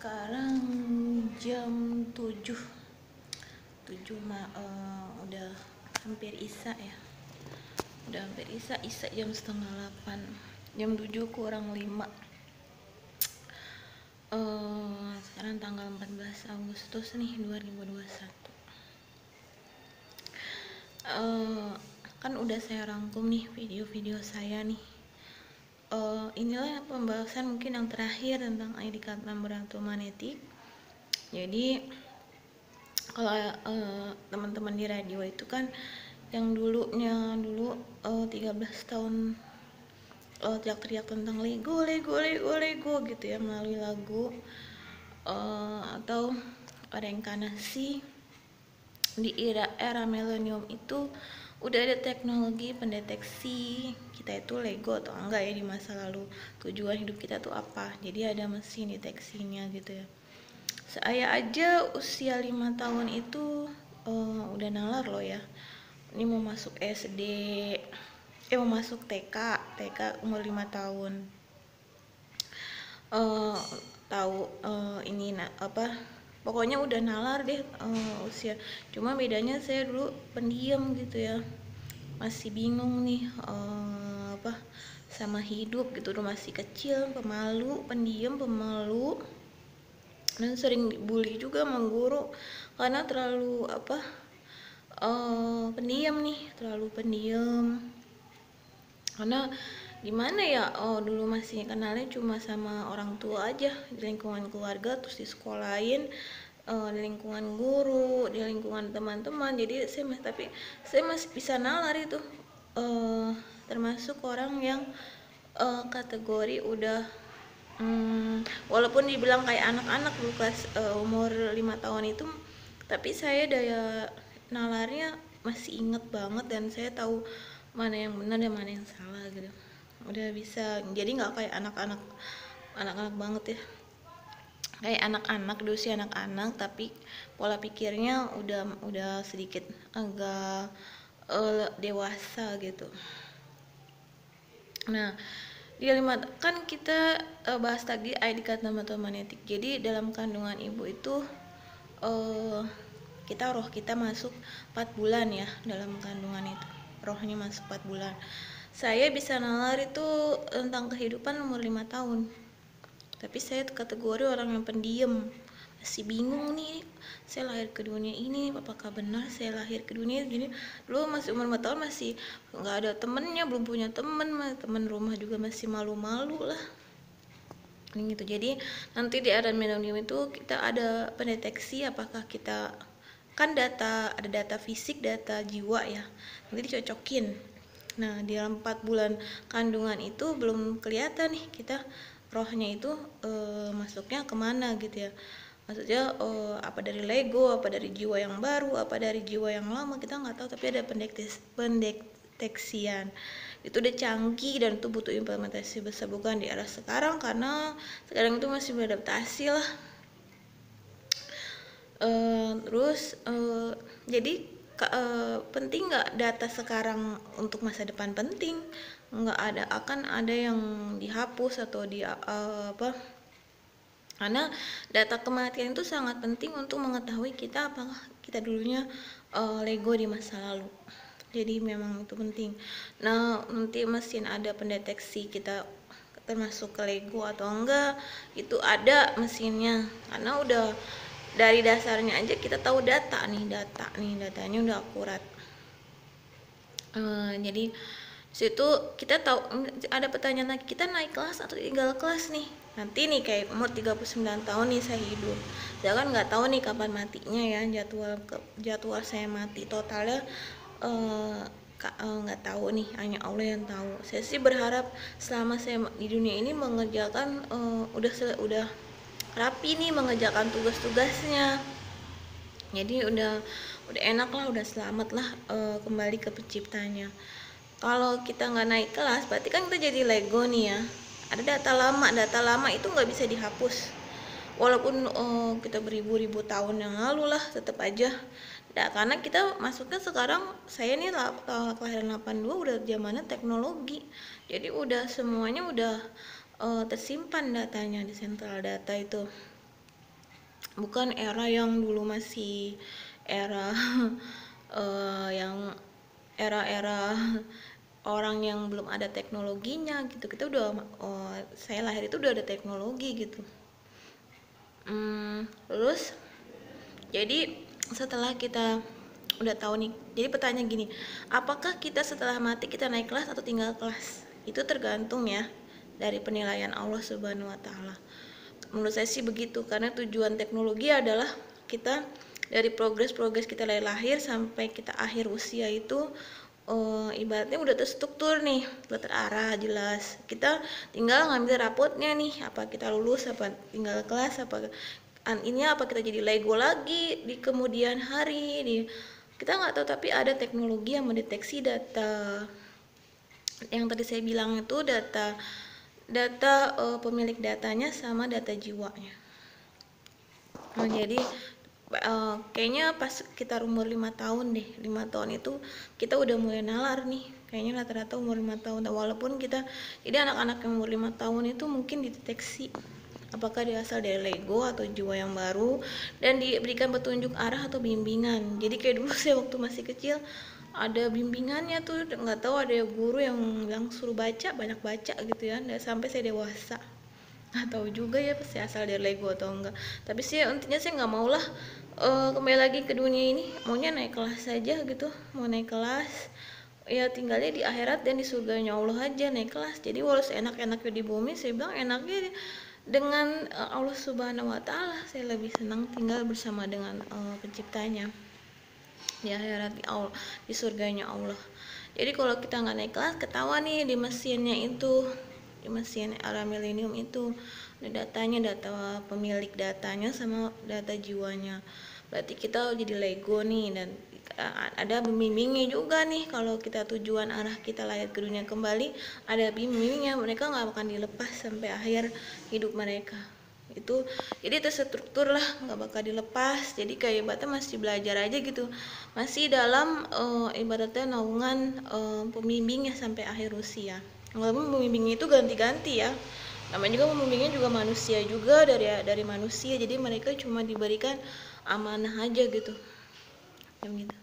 Sekarang jam 7 udah hampir isya ya. Udah hampir isya jam setengah 8. Jam 7 kurang 5. Sekarang tanggal 14 Agustus nih 2021. Kan udah saya rangkum nih video-video saya nih. Inilah pembahasan mungkin yang terakhir tentang ID card number magnetik. Jadi kalau teman-teman di radio itu kan yang dulu 13 tahun teriak-teriak tentang Lego gitu ya melalui lagu atau reinkarnasi di era milenium itu udah ada teknologi pendeteksi kita itu Lego atau enggak ya di masa lalu, tujuan hidup kita tuh apa. Jadi ada mesin deteksinya gitu ya. Saya aja usia 5 tahun itu udah nalar loh ya. Ini mau masuk SD, mau masuk TK umur 5 tahun. Tahu ini pokoknya udah nalar deh usia. Cuma bedanya saya dulu pendiam gitu ya. Masih bingung nih sama hidup gitu, dulu masih kecil, pendiam, pemalu. Dan sering dibully juga sama guru karena terlalu terlalu pendiam. Karena gimana ya, dulu masih kenalnya cuma sama orang tua aja di lingkungan keluarga, terus di sekolahin, di lingkungan guru, di lingkungan teman-teman. Jadi saya masih bisa nalar itu, termasuk orang yang kategori udah walaupun dibilang kayak anak-anak dulu kelas umur 5 tahun itu, tapi saya daya nalarnya masih inget banget dan saya tahu mana yang benar dan mana yang salah gitu. Udah bisa, jadi nggak kayak anak-anak banget ya, kayak anak-anak di usia anak-anak, tapi pola pikirnya udah sedikit agak dewasa gitu. Nah, kan kita bahas tadi ID card number magnetik. Jadi dalam kandungan ibu itu roh kita masuk 4 bulan ya, dalam kandungan itu rohnya masuk 4 bulan. Saya bisa nalar itu tentang kehidupan umur 5 tahun, tapi saya kategori orang yang pendiam, masih bingung nih, saya lahir ke dunia ini apakah benar saya lahir ke dunia gini. Dulu masih umur 4 tahun, masih nggak ada temennya, belum punya temen rumah juga masih malu-malu lah gitu. Jadi nanti di era milenium itu kita ada pendeteksi apakah kita kan ada data fisik, data jiwa ya, nanti dicocokin. Nah di dalam 4 bulan kandungan itu belum kelihatan nih kita rohnya itu masuknya kemana gitu ya. Maksudnya apa dari Lego, apa dari jiwa yang baru, apa dari jiwa yang lama, kita nggak tahu. Tapi ada pendeteksian itu udah canggih dan itu butuh implementasi besar, bukan di era sekarang karena sekarang itu masih beradaptasi lah. Jadi penting nggak data sekarang untuk masa depan? Penting. Nggak akan ada yang dihapus atau karena data kematian itu sangat penting untuk mengetahui kita apakah kita dulunya Lego di masa lalu. Jadi memang itu penting. Nah nanti mesin ada pendeteksi kita termasuk ke Lego atau enggak, itu ada mesinnya, karena udah dari dasarnya aja kita tahu datanya udah akurat. Jadi situ kita tahu. Ada pertanyaan lagi, kita naik kelas atau tinggal kelas nih nanti nih, kayak umur 39 tahun nih saya hidup, saya kan nggak tahu nih kapan matinya ya, jadwal saya mati totalnya nggak tahu nih, hanya Allah yang tahu. Saya sih berharap selama saya di dunia ini mengerjakan udah rapi nih mengerjakan tugas-tugasnya, jadi udah enak lah, udah selamat lah kembali ke penciptanya. Kalau kita nggak naik kelas berarti kan kita jadi Lego nih ya, ada data lama itu nggak bisa dihapus walaupun kita beribu-ribu tahun yang lalu lah, tetap aja. Nah, karena kita masuknya sekarang, saya nih kelahiran 82 udah zamannya teknologi, jadi udah semuanya udah tersimpan datanya di sentral data itu. bukan era yang dulu masih era yang era-era orang yang belum ada teknologinya gitu. Kita udah saya lahir itu udah ada teknologi gitu. Terus jadi setelah kita udah tahu nih, jadi pertanyaan gini, apakah kita setelah mati kita naik kelas atau tinggal kelas? Itu tergantung ya dari penilaian Allah Subhanahu wa taala. Menurut saya sih begitu, karena tujuan teknologi adalah kita dari progres kita dari lahir sampai kita akhir usia itu ibaratnya udah terstruktur nih, udah terarah jelas. Kita tinggal ngambil rapotnya nih, apa kita lulus, apa tinggal kelas, apa ini apa kita jadi Lego lagi di kemudian hari. Kita nggak tahu, tapi ada teknologi yang mendeteksi data yang tadi saya bilang itu data pemilik datanya sama data jiwanya. Nah, jadi kayaknya pas kita umur 5 tahun deh, 5 tahun itu kita udah mulai nalar nih, kayaknya rata-rata umur 5 tahun. Walaupun kita, jadi anak-anak yang umur 5 tahun itu mungkin dideteksi apakah dia asal dari Lego atau jiwa yang baru, dan diberikan petunjuk arah atau bimbingan. Jadi kayak dulu saya waktu masih kecil ada bimbingannya tuh, nggak tahu ada guru yang bilang suruh baca, banyak baca gitu ya, sampai saya dewasa nggak tahu juga ya pasti asal dari Lego atau enggak. Tapi sih intinya saya nggak mau lah kembali lagi ke dunia ini, maunya naik kelas saja gitu, mau naik kelas ya tinggalnya di akhirat dan di surganya Allah aja, naik kelas. Jadi walau enak-enaknya di bumi, saya bilang enaknya dengan Allah Subhanahu wa taala. Saya lebih senang tinggal bersama dengan penciptanya di akhirat, di surganya Allah. Jadi kalau kita nggak naik kelas, ketawa nih di mesinnya itu, di mesin era milenium itu ada datanya, data pemilik datanya sama data jiwanya. Berarti kita jadi Lego nih, dan ada bimbingnya juga nih. Kalau kita tujuan arah kita lahir ke dunia kembali, ada bimbingnya, mereka nggak akan dilepas sampai akhir hidup mereka itu. Jadi terstruktur lah, nggak bakal dilepas. Jadi kayak ibaratnya masih belajar aja gitu, masih dalam ibaratnya naungan pembimbingnya sampai akhir usia. Walaupun pembimbingnya itu ganti-ganti ya, namanya juga pembimbingnya juga manusia juga, dari manusia. Jadi mereka cuma diberikan amanah aja gitu, gitu.